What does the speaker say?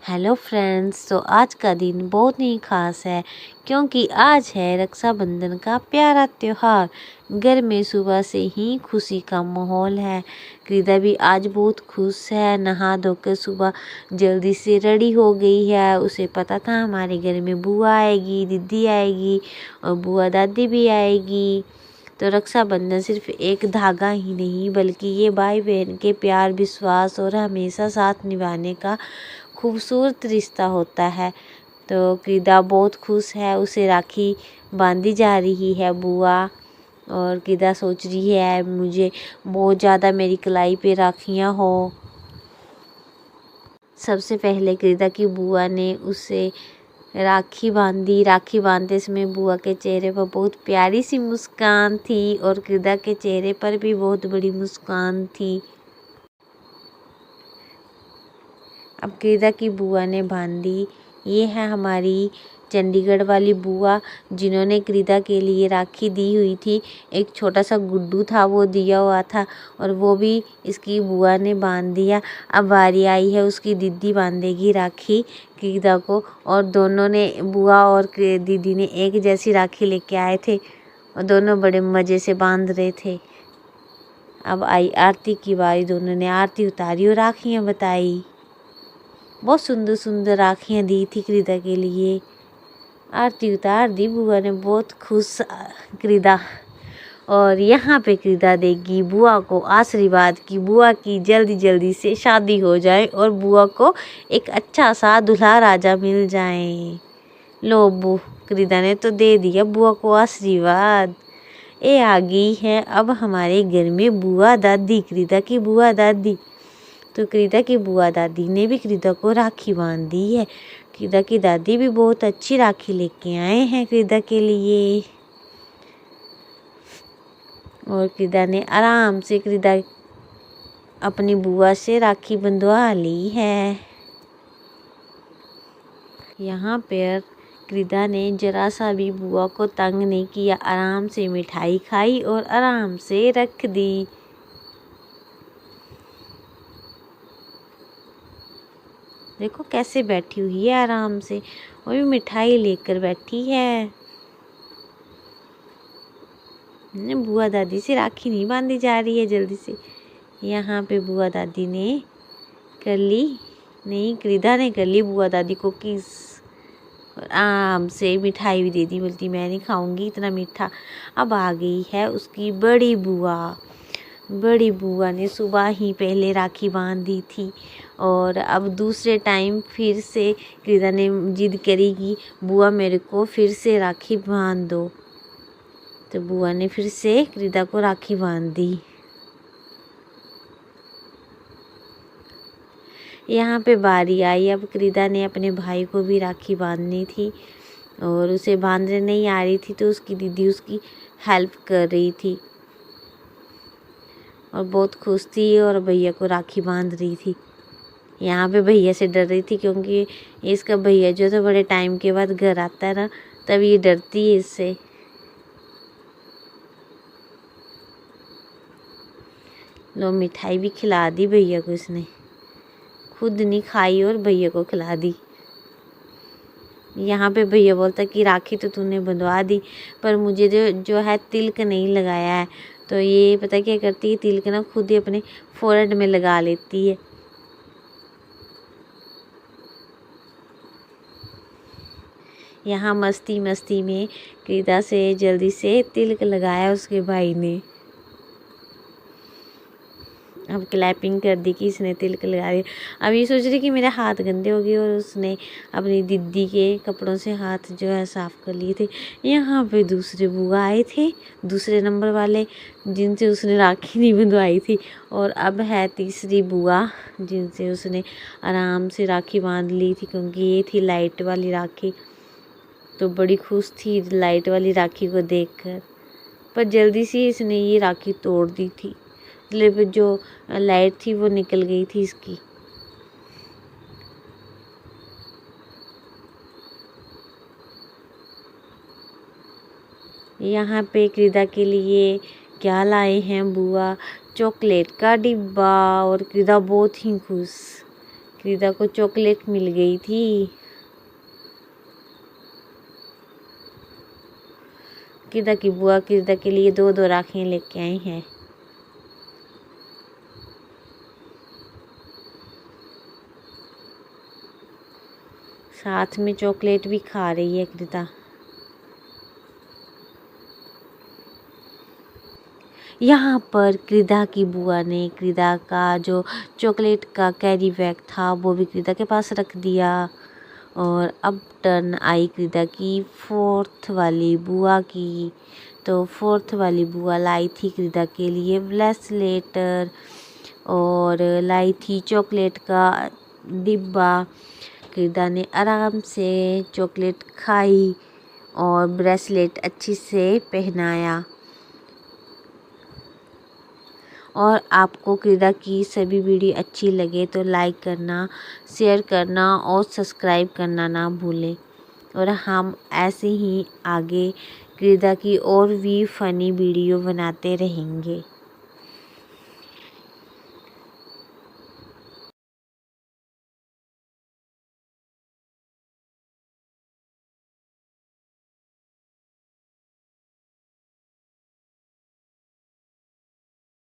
Hello friends, तो आज का दिन बहुत ही ख़ास है क्योंकि आज है रक्षाबंधन का प्यारा त्यौहार। घर में सुबह से ही खुशी का माहौल है। कृदा भी आज बहुत खुश है। नहा धोकर सुबह जल्दी से रेडी हो गई है। उसे पता था हमारे घर में बुआ आएगी, दीदी आएगी और बुआ दादी भी आएगी। तो रक्षाबंधन सिर्फ एक धागा ही नहीं बल्कि ये भाई बहन के प्यार, विश्वास और हमेशा साथ निभाने का खूबसूरत रिश्ता होता है। तो कृदा बहुत खुश है। उसे राखी बांधी जा रही है बुआ, और कृदा सोच रही है मुझे बहुत ज़्यादा मेरी कलाई पे राखियाँ हो। सबसे पहले कृदा की बुआ ने उसे राखी बांधी। राखी बांधते समय बुआ के चेहरे पर बहुत प्यारी सी मुस्कान थी और कृदा के चेहरे पर भी बहुत बड़ी मुस्कान थी। अब कृदा की बुआ ने बांधी। ये है हमारी चंडीगढ़ वाली बुआ जिन्होंने कृदा के लिए राखी दी हुई थी। एक छोटा सा गुड्डू था, वो दिया हुआ था और वो भी इसकी बुआ ने बांध दिया। अब बारी आई है उसकी दीदी बांधेगी राखी कृदा को, और दोनों ने, बुआ और दीदी ने एक जैसी राखी लेके आए थे और दोनों बड़े मज़े से बांध रहे थे। अब आई आरती की बारी। दोनों ने आरती उतारी और राखियाँ बताई। बहुत सुंदर सुंदर राखियाँ दी थी कृदा के लिए। आरती उतार दी बुआ ने, बहुत खुश कृदा। और यहाँ पे कृदा देगी बुआ को आशीर्वाद की बुआ की जल्दी जल्दी से शादी हो जाए और बुआ को एक अच्छा सा दूल्हा राजा मिल जाए। लो कृदा ने तो दे दिया बुआ को आशीर्वाद। ये आ गई है अब हमारे घर में बुआ दादी, कृदा की बुआ दादी। तो कृदा की बुआ दादी ने भी कृदा को राखी बांध दी है। कृदा की दादी भी बहुत अच्छी राखी लेके आए हैं कृदा के लिए। और कृदा ने आराम से कृदा अपनी बुआ से राखी बंधवा ली है। यहाँ पर कृदा ने जरा सा भी बुआ को तंग नहीं किया, आराम से मिठाई खाई और आराम से रख दी। देखो कैसे बैठी हुई है आराम से, वो भी मिठाई लेकर बैठी है। बुआ दादी से राखी नहीं बांधी जा रही है जल्दी से। यहाँ पे बुआ दादी ने कर ली, नहीं कृदा ने कर ली बुआ दादी को किस, और आराम से मिठाई भी दे दी। बोलती मैं नहीं खाऊंगी इतना मीठा। अब आ गई है उसकी बड़ी बुआ। बड़ी बुआ ने सुबह ही पहले राखी बांध दी थी और अब दूसरे टाइम फिर से कृदा ने जिद करी कि बुआ मेरे को फिर से राखी बांध दो। तो बुआ ने फिर से कृदा को राखी बांध दी। यहाँ पे बारी आई, अब कृदा ने अपने भाई को भी राखी बांधनी थी और उसे बांधने नहीं आ रही थी, तो उसकी दीदी उसकी हेल्प कर रही थी और बहुत खुश थी और भैया को राखी बांध रही थी। यहाँ पे भैया से डर रही थी क्योंकि इसका भैया जो था बड़े टाइम के बाद घर आता है ना, तब ये डरती है इससे। लो मिठाई भी खिला दी भैया को, इसने खुद नहीं खाई और भैया को खिला दी। यहाँ पे भैया बोलता कि राखी तो तूने बंधवा दी पर मुझे जो है तिलक नहीं लगाया है। तो ये पता क्या करती है, तिलक ना खुद ही अपने फोrehead में लगा लेती है। यहाँ मस्ती मस्ती में कृदा से जल्दी से तिलक लगाया उसके भाई ने। अब क्लैपिंग कर दी कि इसने तिलक लगा दिया। अब ये सोच रही कि मेरे हाथ गंदे हो गए और उसने अपनी दीदी के कपड़ों से हाथ जो है साफ़ कर लिए थे। यहाँ पे दूसरे बुआ आए थे, दूसरे नंबर वाले, जिनसे उसने राखी नहीं बंधवाई थी। और अब है तीसरी बुआ जिनसे उसने आराम से राखी बांध ली थी क्योंकि ये थी लाइट वाली राखी। तो बड़ी खुश थी लाइट वाली राखी को देखकर, पर जल्दी से इसने ये राखी तोड़ दी थी। मतलब जो लाइट थी वो निकल गई थी इसकी। यहाँ पे कृदा के लिए क्या लाए हैं बुआ, चॉकलेट का डिब्बा। और कृदा बहुत ही खुश क्रीदा को चॉकलेट मिल गई थी। क्रीदा की बुआ क्रीदा के लिए 2-2 राखियाँ लेके आई हैं। साथ में चॉकलेट भी खा रही है क्रीदा। यहाँ पर क्रीदा की बुआ ने क्रीदा का जो चॉकलेट का कैरी बैग था वो भी क्रीदा के पास रख दिया। और अब टर्न आई क्रीदा की 4th वाली बुआ की। तो 4th वाली बुआ लाई थी क्रीदा के लिए ब्रेसलेट और लाई थी चॉकलेट का डिब्बा। क्रीदा ने आराम से चॉकलेट खाई और ब्रेसलेट अच्छी से पहनाया। और आपको क्रीदा की सभी वीडियो अच्छी लगे तो लाइक करना, शेयर करना और सब्सक्राइब करना ना भूलें। और हम ऐसे ही आगे क्रीदा की और भी फ़नी वीडियो बनाते रहेंगे।